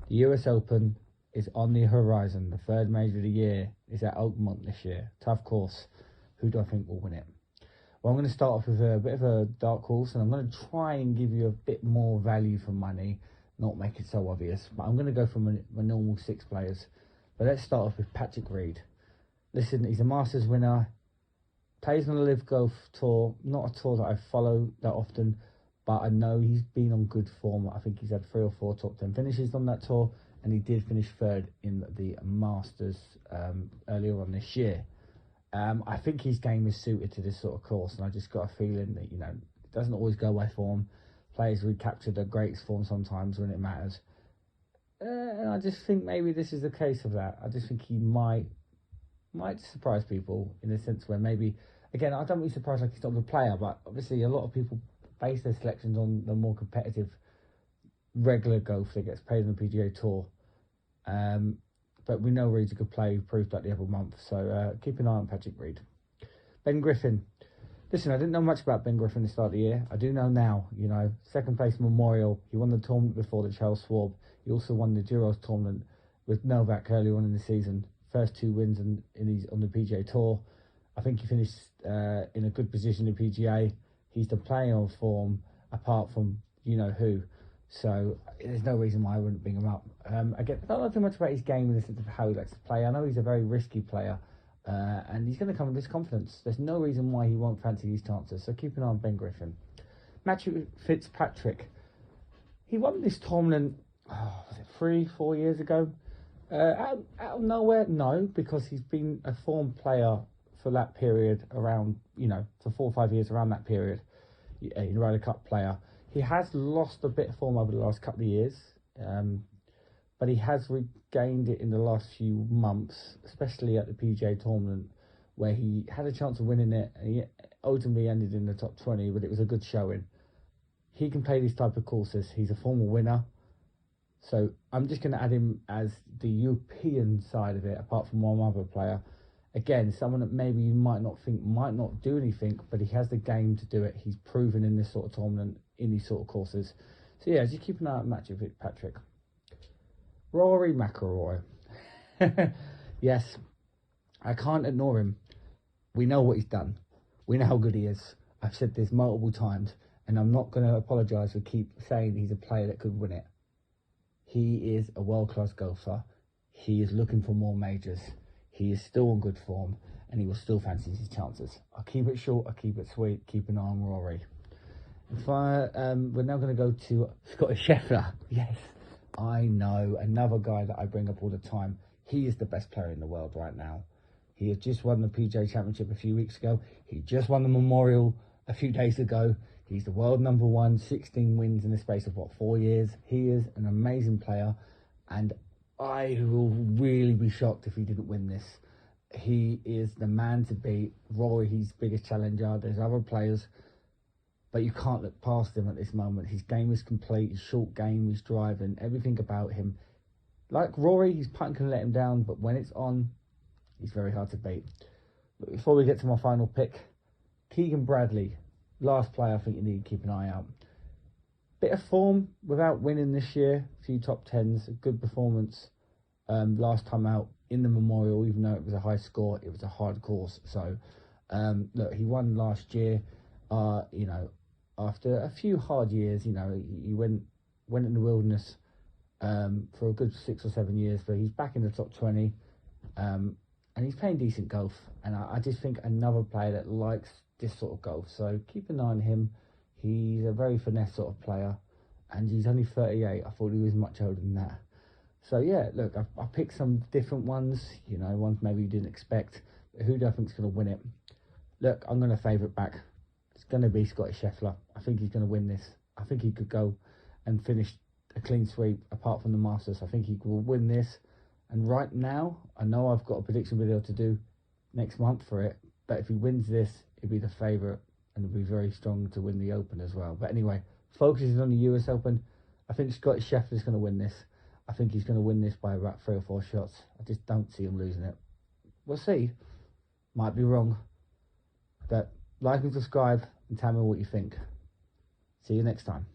The US Open is on the horizon. The third major of the year is at Oakmont this year. Tough course. Who do I think will win it? Well, I'm going to start off with a bit of a dark horse, and I'm going to try and give you a bit more value for money, not make it so obvious. But I'm going to go for my normal 6 players. But let's start off with Patrick Reed. Listen, he's a Masters winner. Plays on the Live Golf Tour. Not a tour that I follow that often, but I know he's been on good form. I think he's had 3 or 4 top 10 finishes on that tour, and he did finish 3rd in the Masters earlier on this year. I think his game is suited to this sort of course, and I just got a feeling that, you know, it doesn't always go by form. Players recapture their greatest form sometimes when it matters. And I just think maybe this is the case of that. I just think he might surprise people in the sense where maybe, again, I don't be surprised like he's not a good player, but obviously a lot of people base their selections on the more competitive regular golf that gets played on the PGA Tour. But we know Reed's a good player. He proved that the other month. So keep an eye on Patrick Reed. Ben Griffin. Listen, I didn't know much about Ben Griffin at the start of the year. I do know now, you know, 2nd place Memorial. He won the tournament before the Charles Schwab. He also won the Duros tournament with Novak earlier on in the season. First 2 wins on the PGA Tour. I think he finished in a good position in PGA. He's the player on form apart from you know who. So there's no reason why I wouldn't bring him up. Again, I don't know too much about his game in the sense of how he likes to play. I know he's a very risky player, and he's going to come with this confidence. There's no reason why he won't fancy these chances. So keep an eye on Ben Griffin. Matthew Fitzpatrick. He won this tournament, was it 3-4 years ago? Out of nowhere? No, because he's been a form player for that period around, you know, for 4 or 5 years around that period. He's a Ryder Cup player. He has lost a bit of form over the last couple of years, but he has regained it in the last few months, especially at the PGA tournament, where he had a chance of winning it, and he ultimately ended in the top 20, but it was a good showing. He can play these type of courses. He's a former winner, so I'm just going to add him as the European side of it, apart from one other player. Again, someone that maybe you might not think might not do anything, but he has the game to do it. He's proven in this sort of tournament, in these sort of courses. So yeah, just keep an eye on Matthew Fitzpatrick. Rory McIlroy. Yes, I can't ignore him. We know what he's done. We know how good he is. I've said this multiple times, and I'm not going to apologise for keep saying he's a player that could win it. He is a world-class golfer. He is looking for more majors. He is still on good form, and he will still fancy his chances. I'll keep it short, I'll keep it sweet, keep an eye on Rory. We're now going to go to Scottie Scheffler. Yes, I know, another guy that I bring up all the time. He is the best player in the world right now. He has just won the PGA Championship a few weeks ago. He just won the Memorial a few days ago. He's the world number 1, 16 wins in the space of, 4 years. He is an amazing player, and I will really be shocked if he didn't win this. He is the man to beat. Rory, his biggest challenger. There's other players, but you can't look past him at this moment. His game is complete. His short game, his driving, everything about him. Like Rory, his putting can let him down, but when it's on, he's very hard to beat. But before we get to my final pick, Keegan Bradley, last player I think you need to keep an eye out. Bit of form without winning this year, a few top 10s, a good performance last time out in the Memorial, even though it was a high score, it was a hard course. So look, he won last year, you know, after a few hard years. You know, he went in the wilderness for a good 6 or 7 years, but he's back in the top 20, and he's playing decent golf, and I just think another player that likes this sort of golf, so keep an eye on him. He's a very finesse sort of player, and he's only 38. I thought he was much older than that. So yeah, look, I picked some different ones, you know, ones maybe you didn't expect. But who do I think is going to win it? Look, I'm going to favourite back. It's going to be Scottie Scheffler. I think he's going to win this. I think he could go and finish a clean sweep apart from the Masters. I think he will win this. And right now, I know I've got a prediction video to do next month for it, but if he wins this, he'll be the favourite, and he'll be very strong to win the Open as well. But anyway, focusing on the US Open, I think Scottie Scheffler is going to win this. I think he's going to win this by about 3 or 4 shots. I just don't see him losing it. We'll see. Might be wrong. But like and subscribe and tell me what you think. See you next time.